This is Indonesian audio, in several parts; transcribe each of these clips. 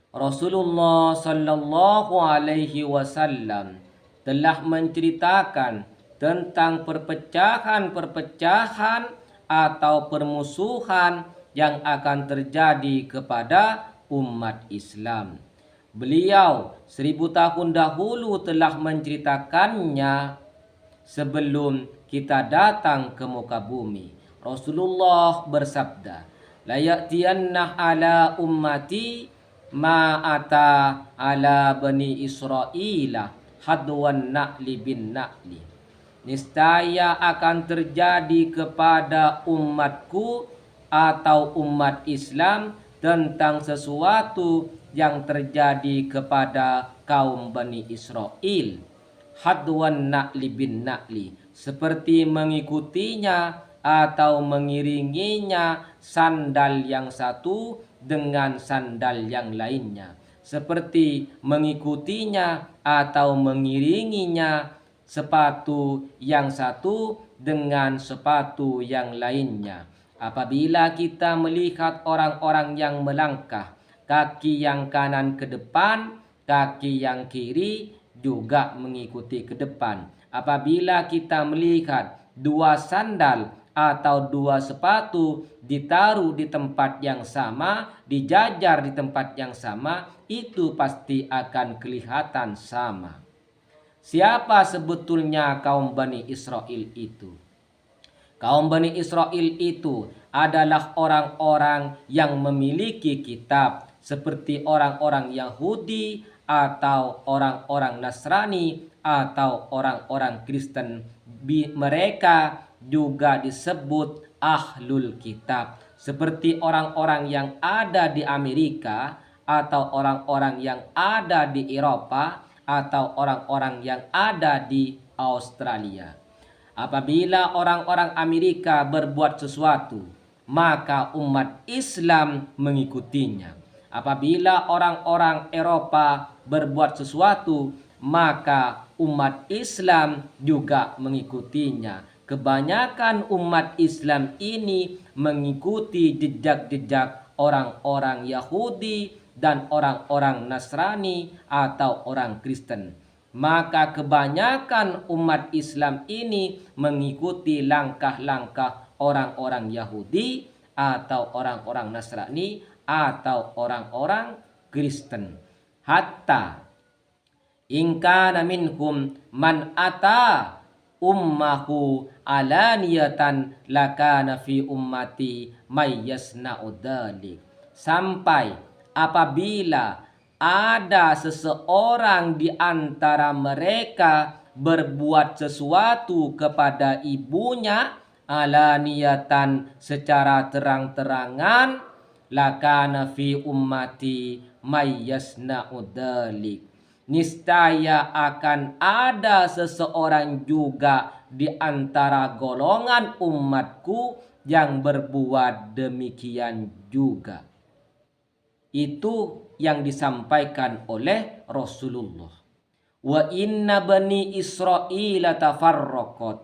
Rasulullah Sallallahu Alaihi Wasallam telah menceritakan tentang perpecahan-perpecahan atau permusuhan yang akan terjadi kepada umat Islam. Beliau 1000 tahun dahulu telah menceritakannya sebelum kita datang ke muka bumi. Rasulullah bersabda, la ya'tiyanna ala ummati ma ata ala bani Israila hadwan na'li bin na'li. Niscaya akan terjadi kepada umatku atau umat Islam tentang sesuatu yang terjadi kepada kaum Bani Israel. Hadwan na'li bin na'li, seperti mengikutinya atau mengiringinya sandal yang satu dengan sandal yang lainnya, seperti mengikutinya atau mengiringinya sepatu yang satu dengan sepatu yang lainnya. Apabila kita melihat orang-orang yang melangkah, kaki yang kanan ke depan, kaki yang kiri juga mengikuti ke depan. Apabila kita melihat dua sandal atau dua sepatu ditaruh di tempat yang sama, dijajar di tempat yang sama, itu pasti akan kelihatan sama. Siapa sebetulnya kaum Bani Israel itu? Kaum Bani Israel itu adalah orang-orang yang memiliki kitab, seperti orang-orang Yahudi atau orang-orang Nasrani atau orang-orang Kristen. Mereka juga disebut ahlul kitab, seperti orang-orang yang ada di Amerika atau orang-orang yang ada di Eropa atau orang-orang yang ada di Australia. Apabila orang-orang Amerika berbuat sesuatu, maka umat Islam mengikutinya. Apabila orang-orang Eropa berbuat sesuatu, maka umat Islam juga mengikutinya. Kebanyakan umat Islam ini mengikuti jejak-jejak orang-orang Yahudi dan orang-orang Nasrani atau orang Kristen. Maka kebanyakan umat Islam ini mengikuti langkah-langkah orang-orang Yahudi atau orang-orang Nasrani atau orang-orang Kristen. Hatta in kana minhum man ata ummahu alaniyatan lakana fi ummati may yasna'u dzalik. Sampai apabila ada seseorang di antara mereka berbuat sesuatu kepada ibunya alaniyatan, secara terang-terangan, lakana fi ummati may yasna'u dzalik, niscaya akan ada seseorang juga di antara golongan umatku yang berbuat demikian juga. Itu yang disampaikan oleh Rasulullah. Wa inna bani Israila tafarraqat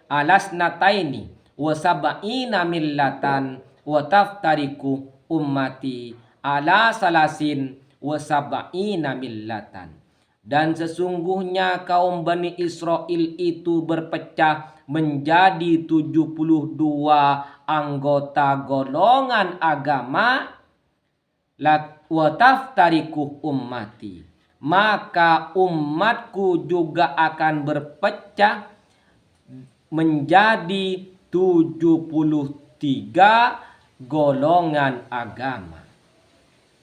alasnataini wa sab'ina millatan wa taftariku ummati ala salasin wa sab'ina millatan. Dan sesungguhnya kaum Bani Israel itu berpecah menjadi 72 anggota golongan agama. Wa taftariku ummati, maka umatku juga akan berpecah menjadi 73 golongan agama.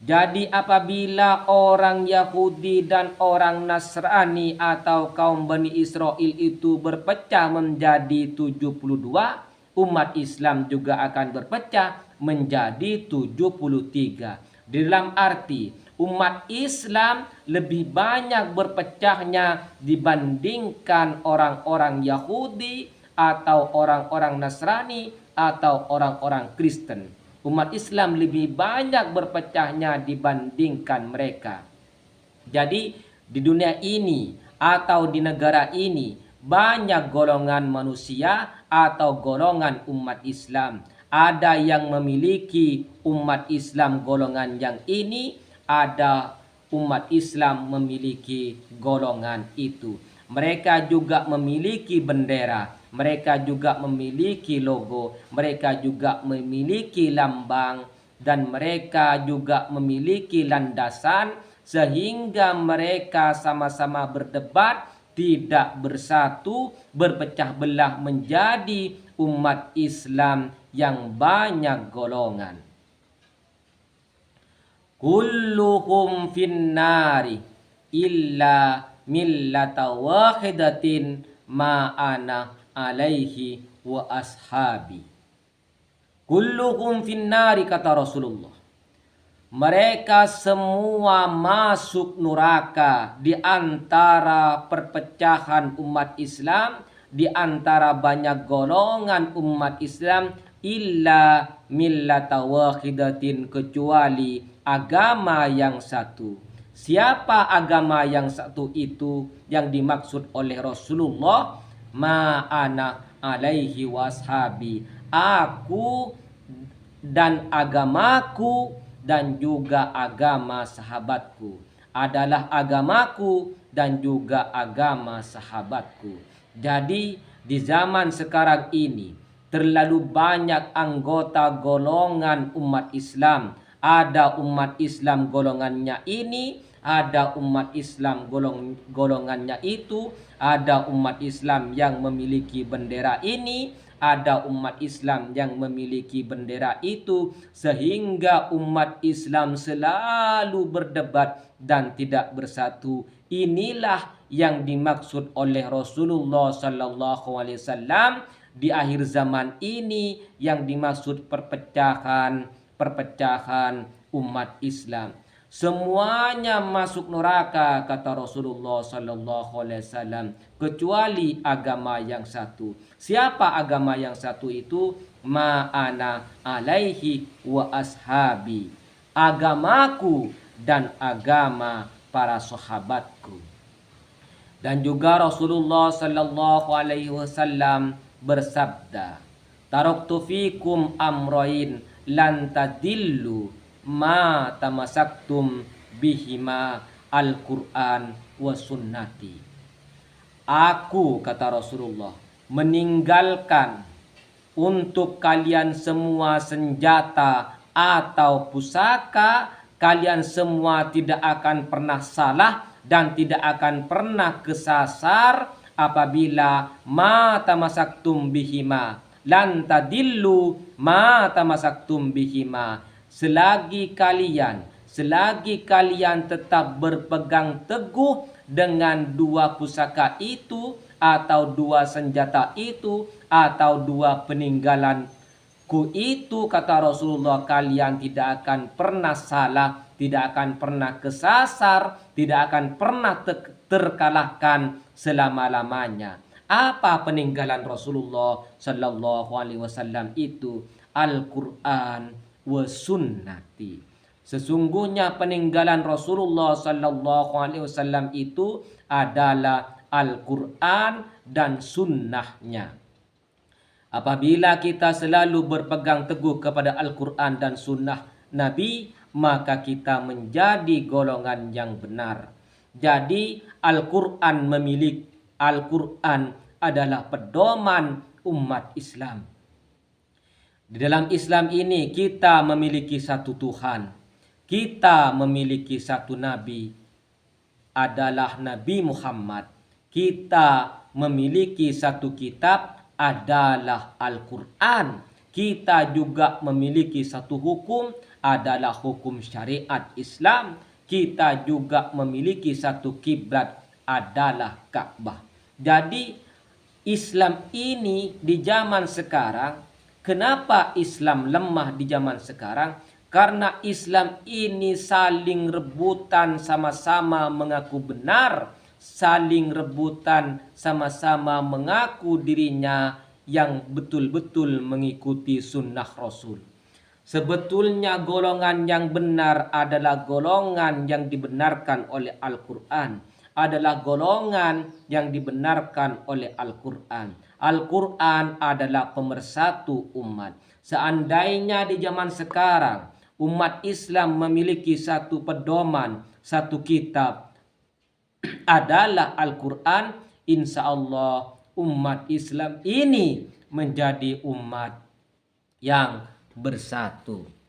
Jadi apabila orang Yahudi dan orang Nasrani atau kaum Bani Israel itu berpecah menjadi 72, umat Islam juga akan berpecah menjadi 73. Dalam arti umat Islam lebih banyak berpecahnya dibandingkan orang-orang Yahudi atau orang-orang Nasrani atau orang-orang Kristen. Umat Islam lebih banyak berpecahnya dibandingkan mereka. Jadi di dunia ini atau di negara ini banyak golongan manusia atau golongan umat Islam. Ada yang memiliki umat Islam golongan yang ini, ada umat Islam memiliki golongan itu. Mereka juga memiliki bendera, mereka juga memiliki logo, mereka juga memiliki lambang, dan mereka juga memiliki landasan, sehingga mereka sama-sama berdebat, tidak bersatu, berpecah belah menjadi umat Islam yang banyak golongan. Kulluhum finnari illa millata wahidatin ma'ana alaihi wa ashabi. Kulluhum finnari, kata Rasulullah. Mereka semua masuk neraka di antara perpecahan umat Islam, di antara banyak golongan umat Islam, illa millata wahidatin, kecuali agama yang satu. Siapa agama yang satu itu yang dimaksud oleh Rasulullah? Ma'ana alaihi washabi, aku dan agamaku dan juga agama sahabatku, adalah agamaku dan juga agama sahabatku. Jadi di zaman sekarang ini terlalu banyak anggota golongan umat Islam. Ada umat Islam golongannya ini, ada umat Islam golongannya itu, ada umat Islam yang memiliki bendera ini, ada umat Islam yang memiliki bendera itu, sehingga umat Islam selalu berdebat dan tidak bersatu. Inilah yang dimaksud oleh Rasulullah sallallahu alaihi wasallam di akhir zaman ini, yang dimaksud perpecahan umat Islam. Semuanya masuk neraka, kata Rasulullah sallallahu alaihi wasallam, kecuali agama yang satu. Siapa agama yang satu itu? Ma'ana alaihi wa ashabi, agamaku dan agama para sahabatku. Dan juga Rasulullah sallallahu alaihi wasallam bersabda, taraktu fikum amrain lan tadillu ma tamasaktum bihima al-Quran wa sunnati. Aku, kata Rasulullah, meninggalkan untuk kalian semua senjata atau pusaka. Kalian semua tidak akan pernah salah dan tidak akan pernah kesasar apabila ma tamasaktum bihima, lan tadillu ma tamasaktum bihima, selagi kalian tetap berpegang teguh dengan dua pusaka itu, atau dua senjata itu, atau dua peninggalanku itu, kata Rasulullah, kalian tidak akan pernah salah, tidak akan pernah kesasar, tidak akan pernah terkalahkan selama-lamanya. Apa peninggalan Rasulullah sallallahu alaihi wasallam itu? Al-Quran wa sunnati. Sesungguhnya peninggalan Rasulullah sallallahu alaihi wasallam itu adalah Al-Quran dan sunnahnya. Apabila kita selalu berpegang teguh kepada Al-Quran dan sunnah Nabi, maka kita menjadi golongan yang benar. Jadi Al-Quran adalah pedoman umat Islam. Di dalam Islam ini kita memiliki satu Tuhan, kita memiliki satu Nabi, adalah Nabi Muhammad. Kita memiliki satu kitab, adalah Al-Quran. Kita juga memiliki satu hukum, adalah hukum syariat Islam. Kita juga memiliki satu kiblat, adalah Ka'bah. Jadi Islam ini di zaman sekarang, kenapa Islam lemah di zaman sekarang? Karena Islam ini saling rebutan, sama-sama mengaku benar, saling rebutan, sama-sama mengaku dirinya yang betul-betul mengikuti sunnah Rasul. Sebetulnya golongan yang benar adalah golongan yang dibenarkan oleh Al-Quran, adalah golongan yang dibenarkan oleh Al-Quran. Al-Quran adalah pemersatu umat. Seandainya di zaman sekarang umat Islam memiliki satu pedoman, satu kitab adalah Al-Quran, insya Allah umat Islam ini menjadi umat yang bersatu.